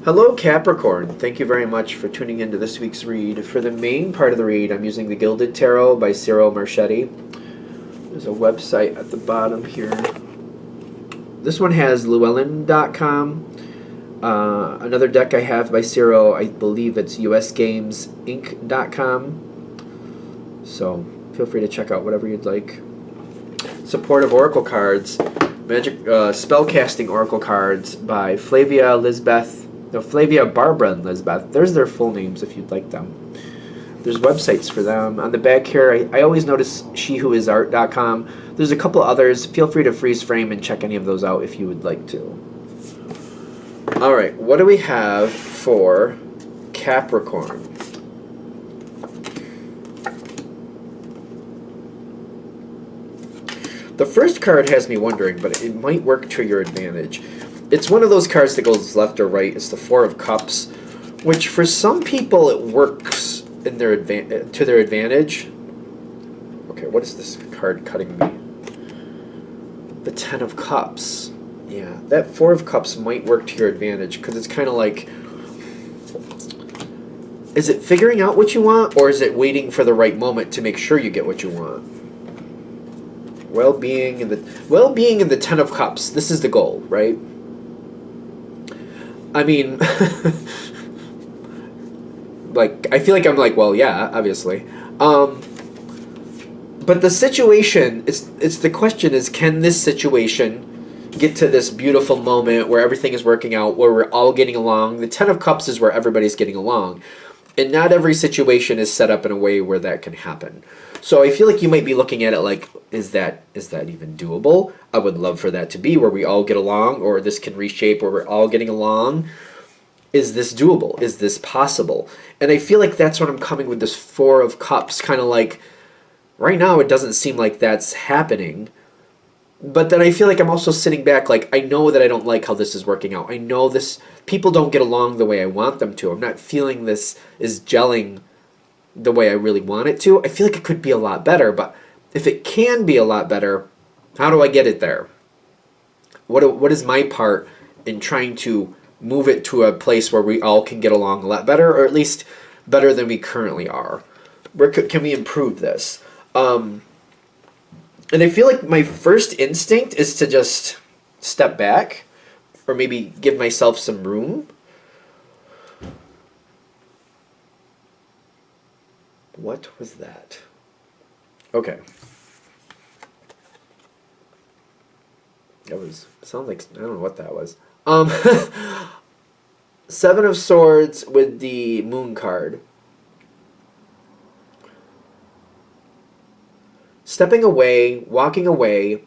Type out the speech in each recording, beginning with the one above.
Hello, Capricorn. Thank you very much for tuning into this week's read. For the main part of the read, I'm using the Gilded Tarot by Cyril Marchetti. There's a website at the bottom here. This one has Llewellyn.com. Another deck I have by Cyril, I believe it's usgamesinc.com. So feel free to check out whatever you'd like. Supportive Oracle cards, magic spellcasting Oracle cards by Flavia Barbara and Lisbeth. There's their full names if you'd like them. There's websites for them. On the back here, I always notice shewhoisart.com. There's a couple others. Feel free to freeze frame and check any of those out if you would like to. Alright, what do we have for Capricorn? The first card has me wondering, but it might work to your advantage. It's one of those cards that goes left or right. It's the Four of Cups, which for some people it works in their to their advantage. Okay, what is this card cutting me? The Ten of Cups. Yeah, that Four of Cups might work to your advantage because it's kind of like, is it figuring out what you want, or is it waiting for the right moment to make sure you get what you want? Well-being and the Ten of Cups. This is the goal, right? I mean, like, I feel like I'm like, well, yeah, obviously. But the situation, it's the question is, can this situation get to this beautiful moment where everything is working out, where we're all getting along? The Ten of Cups is where everybody's getting along. And not every situation is set up in a way where that can happen. So I feel like you might be looking at it like, is that even doable? I would love for that to be where we all get along, or this can reshape where we're all getting along. Is this doable? Is this possible? And I feel like that's when I'm coming with this Four of Cups, kind of like, right now it doesn't seem like that's happening. But then I feel like I'm also sitting back like, I know that I don't like how this is working out. I know people don't get along the way I want them to. I'm not feeling this is gelling the way I really want it to. I feel like it could be a lot better, but if it can be a lot better, how do I get it there? What is my part in trying to move it to a place where we all can get along a lot better, or at least better than we currently are? Where can we improve this? And I feel like my first instinct is to just step back, or maybe give myself some room. What was that? Okay. Sounds like, I don't know what that was. Seven of Swords with the Moon card. Stepping away, walking away,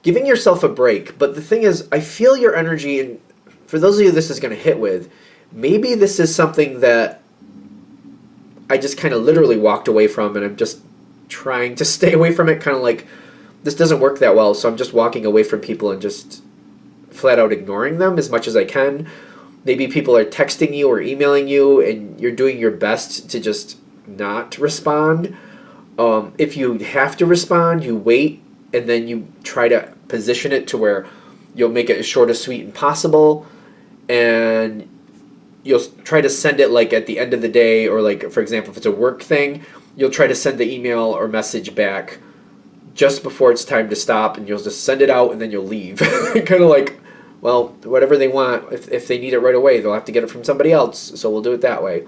giving yourself a break. But the thing is, I feel your energy, and for those of you this is going to hit with, maybe this is something that I just kind of literally walked away from, and I'm just trying to stay away from it, kind of like, this doesn't work that well, so I'm just walking away from people and just flat out ignoring them as much as I can. Maybe people are texting you or emailing you, and you're doing your best to just not respond. If you have to respond, you wait, and then you try to position it to where you'll make it as short, as sweet, and possible, and you'll try to send it like at the end of the day, or like, for example, if it's a work thing, you'll try to send the email or message back just before it's time to stop, and you'll just send it out, and then you'll leave. Kind of like, well, whatever they want, if they need it right away, they'll have to get it from somebody else, so we'll do it that way.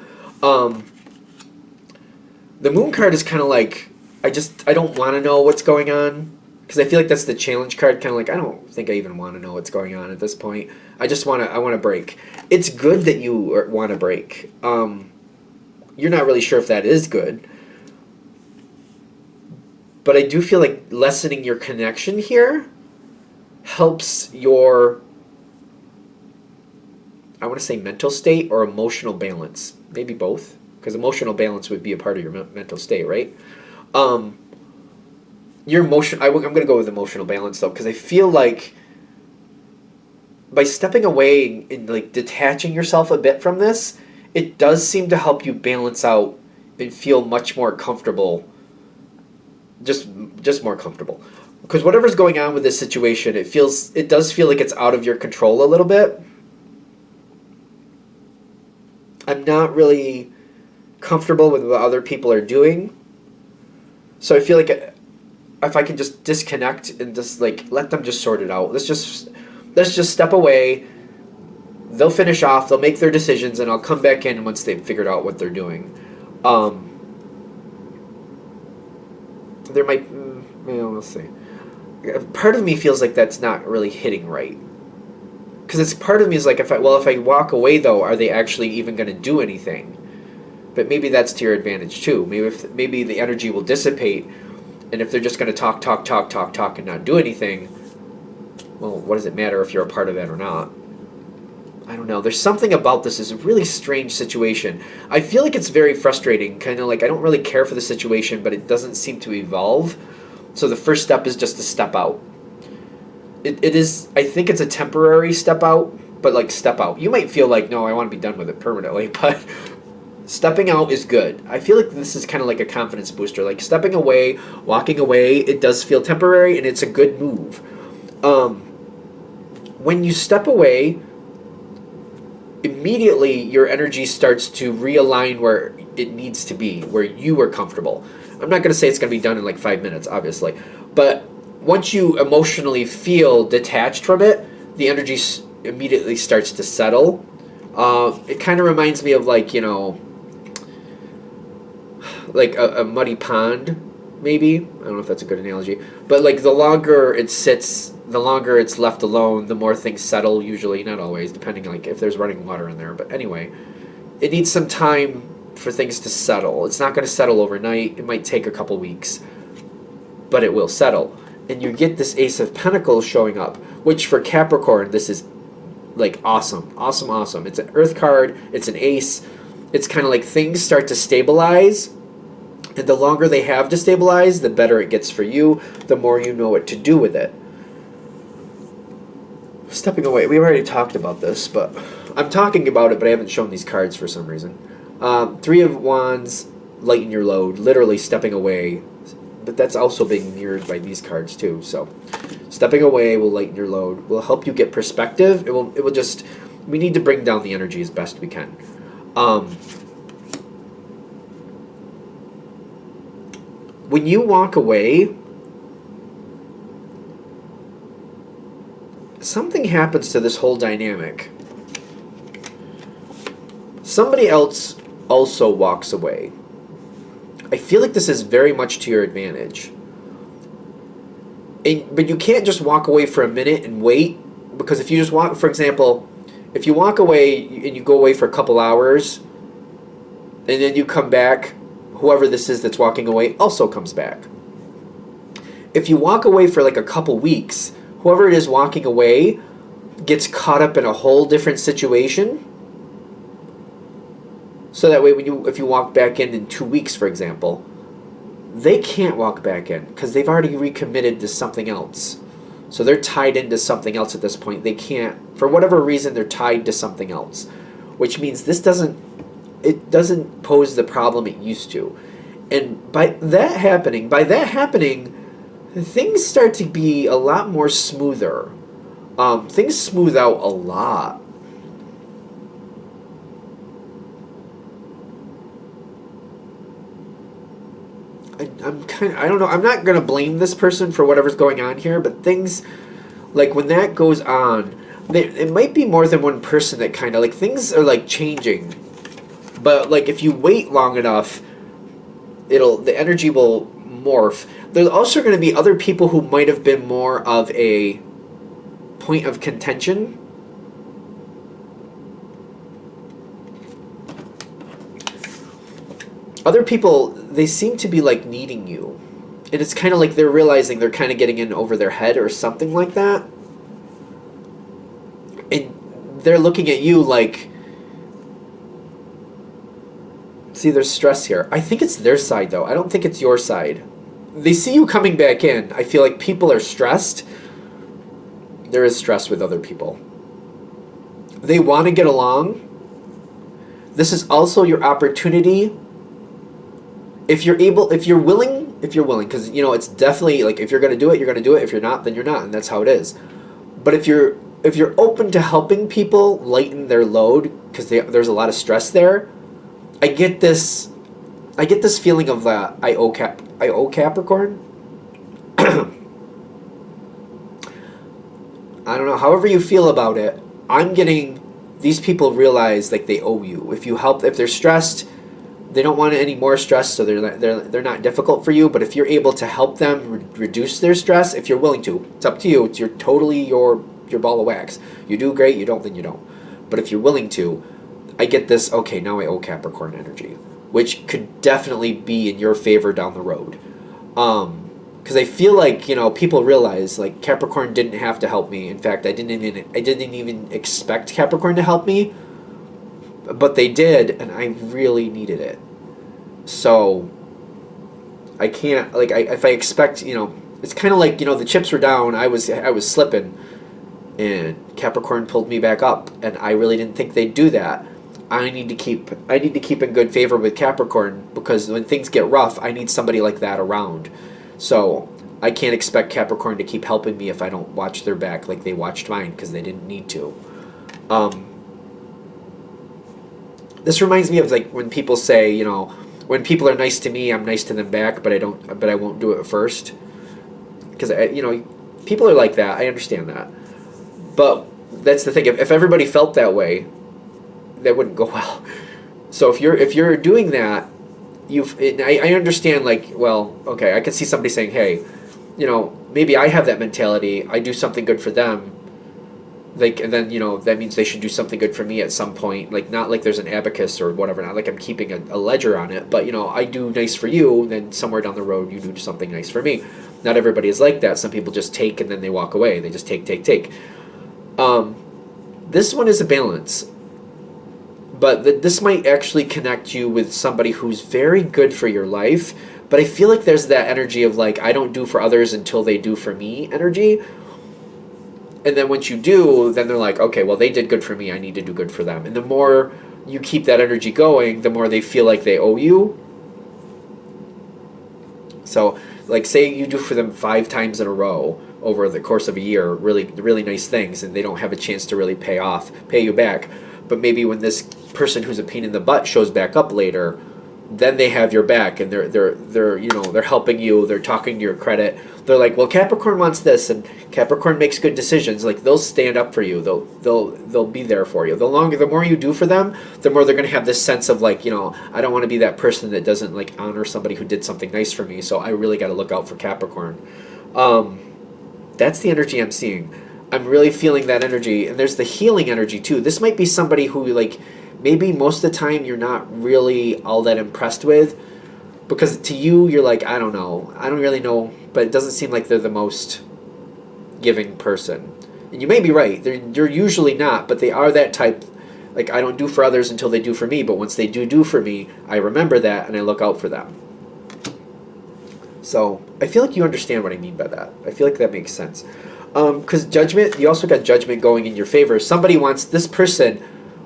The Moon card is kind of like, I don't want to know what's going on, because I feel like that's the challenge card, kind of like, I don't think I even want to know what's going on at this point. I want to break. It's good that you want to break. You're not really sure if that is good, but I do feel like lessening your connection here helps your, I want to say, mental state or emotional balance. Maybe both, because emotional balance would be a part of your mental state, right? Your emotion, I'm going to go with emotional balance, though, because I feel like by stepping away and like detaching yourself a bit from this, it does seem to help you balance out and feel much more comfortable. Just more comfortable. Because whatever's going on with this situation, it does feel like it's out of your control a little bit. I'm not really comfortable with what other people are doing. So I feel like if I can just disconnect and just like let them just sort it out. Let's just step away. They'll finish off. They'll make their decisions, and I'll come back in once they've figured out what they're doing. There might, we'll see. Part of me feels like that's not really hitting right. Because it's part of me is like, if I walk away though, are they actually even going to do anything? But maybe that's to your advantage too. Maybe the energy will dissipate, and if they're just going to talk and not do anything, well, what does it matter if you're a part of that or not? I don't know. There's something about this is a really strange situation. I feel like it's very frustrating. Kind of like I don't really care for the situation, but it doesn't seem to evolve. So the first step is just to step out. It is. I think it's a temporary step out, but like step out. You might feel like, no, I want to be done with it permanently, but stepping out is good. I feel like this is kind of like a confidence booster. Like stepping away, walking away, it does feel temporary, and it's a good move. When you step away, immediately your energy starts to realign where it needs to be, where you are comfortable. I'm not going to say it's going to be done in like 5 minutes, obviously, but once you emotionally feel detached from it, the energy immediately starts to settle. It kind of reminds me of like, like a muddy pond, maybe. I don't know if that's a good analogy, but like the longer it sits, the longer it's left alone, the more things settle, usually, not always, depending like if there's running water in there. But anyway, it needs some time for things to settle. It's not going to settle overnight. It might take a couple weeks, but it will settle. And you get this Ace of Pentacles showing up, which for Capricorn, this is like awesome. It's an Earth card. It's an ace. It's kind of like things start to stabilize. And the longer they have to stabilize, the better it gets for you, the more you know what to do with it. Stepping away. We already talked about this, but I'm talking about it, but I haven't shown these cards for some reason. Three of Wands, lighten your load, literally stepping away. But that's also being mirrored by these cards too. So stepping away will lighten your load, will help you get perspective. It will just, we need to bring down the energy as best we can. When you walk away, something happens to this whole dynamic. Somebody else also walks away. I feel like this is very much to your advantage. But you can't just walk away for a minute and wait, because if you just walk, for example, if you walk away and you go away for a couple hours, and then you come back, whoever this is that's walking away also comes back. If you walk away for like a couple weeks, whoever it is walking away gets caught up in a whole different situation. So that way, if you walk back in 2 weeks, for example, they can't walk back in because they've already recommitted to something else. So they're tied into something else at this point. They can't, for whatever reason, they're tied to something else, which means this doesn't pose the problem it used to. And by that happening, things start to be a lot more smoother. Things smooth out a lot. I don't know, I'm not going to blame this person for whatever's going on here, but things, like when that goes on, it might be more than one person that kind of, like, things are, like, changing. But, like, if you wait long enough, the energy will morph. There's also going to be other people who might have been more of a point of contention. Other people, they seem to be like needing you. And it's kind of like they're realizing they're kind of getting in over their head or something like that. And they're looking at you like, see, there's stress here. I think it's their side though. I don't think it's your side. They see you coming back in. I feel like people are stressed. There is stress with other people. They want to get along. This is also your opportunity. If you're willing, because, it's definitely, like, if you're going to do it, you're going to do it. If you're not, then you're not, and that's how it is. But if you're if you're open to helping people lighten their load, because there's a lot of stress there, I get this feeling of that I owe Capricorn. I don't know. However you feel about it, I'm getting these people realize like they owe you. If they're stressed, they don't want any more stress, so they're not difficult for you. But if you're able to help them reduce their stress, if you're willing to, it's up to you. It's totally your ball of wax. You do great. You don't, then you don't. But if you're willing to, I get this. Okay, now I owe Capricorn energy, which could definitely be in your favor down the road. Because I feel like, people realize like Capricorn didn't have to help me. In fact, I didn't even expect Capricorn to help me, but they did, and I really needed it. So I can't if I expect, it's kind of like, the chips were down. I was slipping, and Capricorn pulled me back up, and I really didn't think they'd do that. I need to keep in good favor with Capricorn, because when things get rough, I need somebody like that around. So I can't expect Capricorn to keep helping me if I don't watch their back like they watched mine, because they didn't need to. This reminds me of like when people say, when people are nice to me, I'm nice to them back, but I won't do it first. Because people are like that. I understand that. But that's the thing. If everybody felt that way, that wouldn't go well. So if you're doing that, I understand, like, well, okay, I can see somebody saying, hey, maybe I have that mentality. I do something good for them, like, and then that means they should do something good for me at some point. Like, not like there's an abacus or whatever. Not like I'm keeping a ledger on it, but I do nice for you, then somewhere down the road you do something nice for me. Not everybody is like that. Some people just take and then they walk away. They just take. This one is a balance. But this might actually connect you with somebody who's very good for your life. But I feel like there's that energy of like, I don't do for others until they do for me energy. And then once you do, then they're like, okay, well, they did good for me. I need to do good for them. And the more you keep that energy going, the more they feel like they owe you. So like, say you do for them 5 times in a row over the course of a year, really, really nice things, and they don't have a chance to really pay you back. But maybe when this person who's a pain in the butt shows back up later, then they have your back, and they're helping you, they're talking to your credit. They're like, well, Capricorn wants this, and Capricorn makes good decisions. Like, they'll stand up for you. They'll be there for you. The more you do for them, the more they're going to have this sense of like, I don't want to be that person that doesn't like honor somebody who did something nice for me. So I really got to look out for Capricorn. That's the energy I'm seeing. I'm really feeling that energy, and there's the healing energy too. This might be somebody who like maybe most of the time you're not really all that impressed with, because to you you're like, I don't know, I don't really know, but it doesn't seem like they're the most giving person. And you may be right, they're usually not, but they are that type. Like, I don't do for others until they do for me, but once they do for me, I remember that and I look out for them. So I feel like you understand what I mean by that. I feel like that makes sense. Because judgment, you also got judgment going in your favor. This person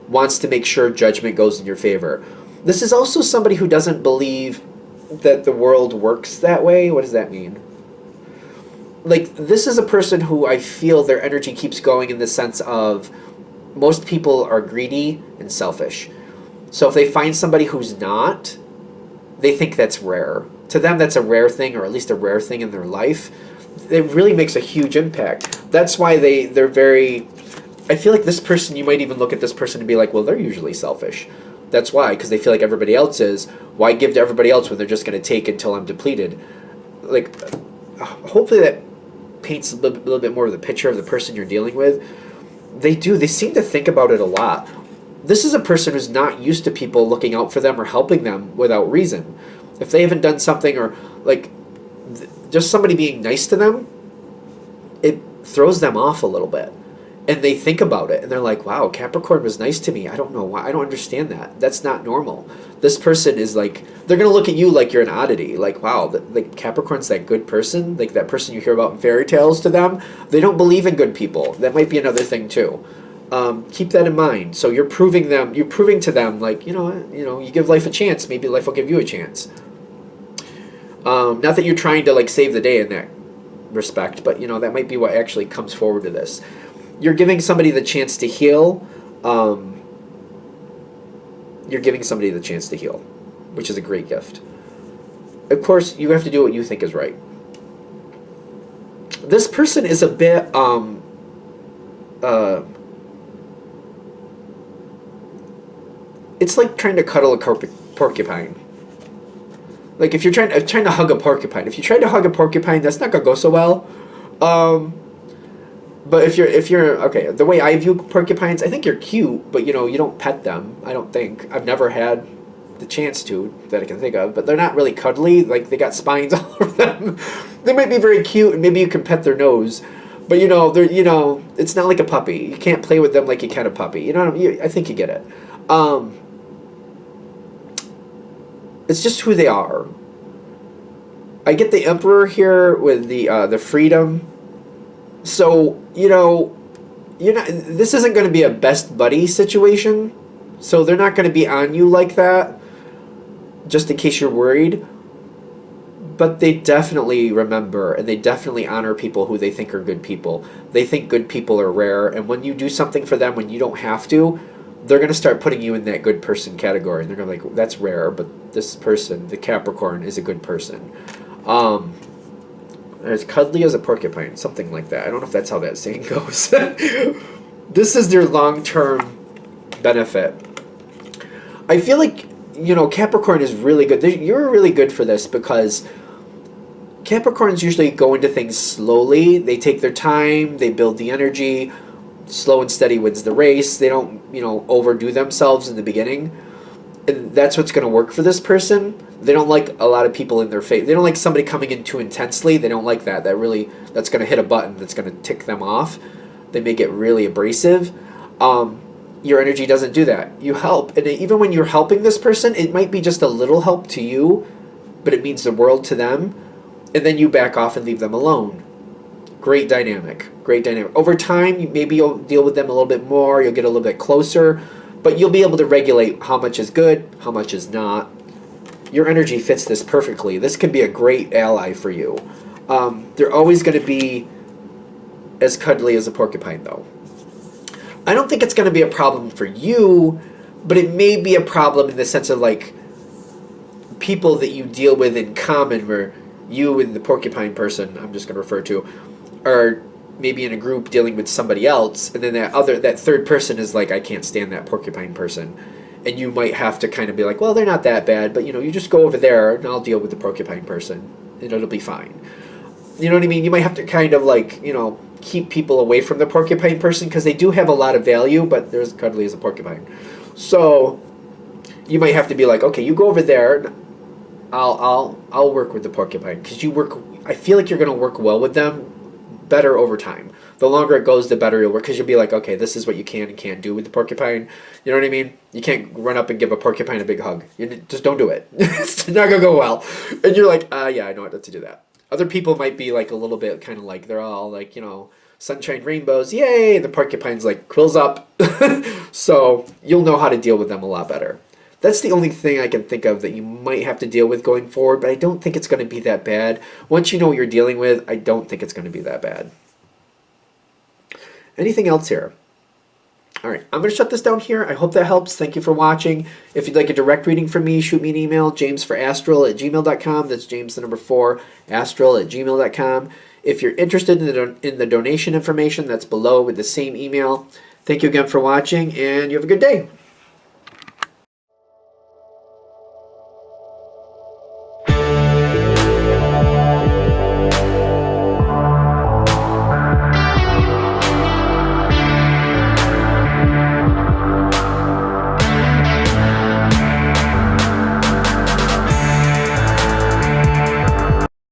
wants to make sure judgment goes in your favor. This is also somebody who doesn't believe that the world works that way. What does that mean? Like, this is a person who I feel their energy keeps going in the sense of most people are greedy and selfish. So if they find somebody who's not, they think that's rare. To them, that's a rare thing, or at least a rare thing in their life. It really makes a huge impact. That's why they're very... I feel like this person, you might even look at this person and be like, well, they're usually selfish. That's why, because they feel like everybody else is. Why give to everybody else when they're just going to take until I'm depleted? Like, hopefully that paints a little bit more of the picture of the person you're dealing with. They seem to think about it a lot. This is a person who's not used to people looking out for them or helping them without reason. If they haven't done something, or like just somebody being nice to them, it throws them off a little bit. And they think about it, and they're like, wow, Capricorn was nice to me. I don't know why. I don't understand that. That's not normal. This person is like, they're going to look at you like you're an oddity. Like, wow, like Capricorn's that good person, like that person you hear about in fairy tales to them. They don't believe in good people. That might be another thing too. Keep that in mind. So you're proving to them, like, you give life a chance. Maybe life will give you a chance. Not that you're trying to like save the day in that respect, but that might be what actually comes forward to this. You're giving somebody the chance to heal. You're giving somebody the chance to heal, which is a great gift. Of course, you have to do what you think is right. This person is a bit it's like trying to cuddle a porcupine. Like if you're trying to hug a porcupine. If you try to hug a porcupine, that's not gonna go so well. But if you're okay, the way I view porcupines, I think you're cute, but you know, you don't pet them. I don't think. I've never had the chance to that I can think of, but they're not really cuddly. Like they got spines all over them. They might be very cute, and maybe you can pet their nose, but you know, it's not like a puppy. You can't play with them like you can a puppy. You know what I mean? I think you get it. It's just who they are. I get the Emperor here with the freedom. So, you know, this isn't going to be a best buddy situation. So they're not going to be on you like that, just in case you're worried. But they definitely remember and they definitely honor people who they think are good people. They think good people are rare. And when you do something for them when you don't have to, they're going to start putting you in that good person category. And they're going to be like, that's rare, but this person, the Capricorn, is a good person. As cuddly as a porcupine, something like that. I don't know if that's how that saying goes. This is their long-term benefit. I feel like, you know, Capricorn is really good. You're really good for this because Capricorns usually go into things slowly. They take their time. They build the energy. Slow and steady wins the race. They don't, you know, overdo themselves in the beginning. And that's what's going to work for this person. They don't like a lot of people in their face. They don't like somebody coming in too intensely. They don't like that. That's going to hit a button that's going to tick them off. They may get really abrasive. Your energy doesn't do that. You help. And even when you're helping this person, it might be just a little help to you, but it means the world to them. And then you back off and leave them alone. Great dynamic. Great dynamic. Over time, maybe you'll deal with them a little bit more. You'll get a little bit closer. But you'll be able to regulate how much is good, how much is not. Your energy fits this perfectly. This could be a great ally for you. They're always going to be as cuddly as a porcupine, though. I don't think it's going to be a problem for you, but it may be a problem in the sense of, like, people that you deal with in common, where you and the porcupine person, I'm just going to refer to, are maybe in a group dealing with somebody else, and then that third person is like, I can't stand that porcupine person. And you might have to kind of be like, well, they're not that bad, but, you know, you just go over there, and I'll deal with the porcupine person, and it'll be fine. You know what I mean? You might have to kind of, like, you know, keep people away from the porcupine person, because they do have a lot of value, but they're as cuddly as a porcupine. So you might have to be like, okay, you go over there, I'll work with the porcupine, because I feel like you're going to work well with them better over time. The longer it goes, the better you'll work, because you'll be like, okay, this is what you can and can't do with the porcupine. You know what I mean? You can't run up and give a porcupine a big hug. Just don't do it. It's not going to go well. And you're like, yeah, I know how to do that. Other people might be like a little bit kind of like, they're all like, you know, sunshine, rainbows, yay! The porcupine's like, quills up. So you'll know how to deal with them a lot better. That's the only thing I can think of that you might have to deal with going forward, but I don't think it's going to be that bad. Once you know what you're dealing with, I don't think it's going to be that bad. Anything else here? All right, I'm going to shut this down here. I hope that helps. Thank you for watching. If you'd like a direct reading from me, shoot me an email, jamesforastral@gmail.com. That's James, the number 4, astral@gmail.com. If you're interested in the donation information, that's below with the same email. Thank you again for watching, and you have a good day.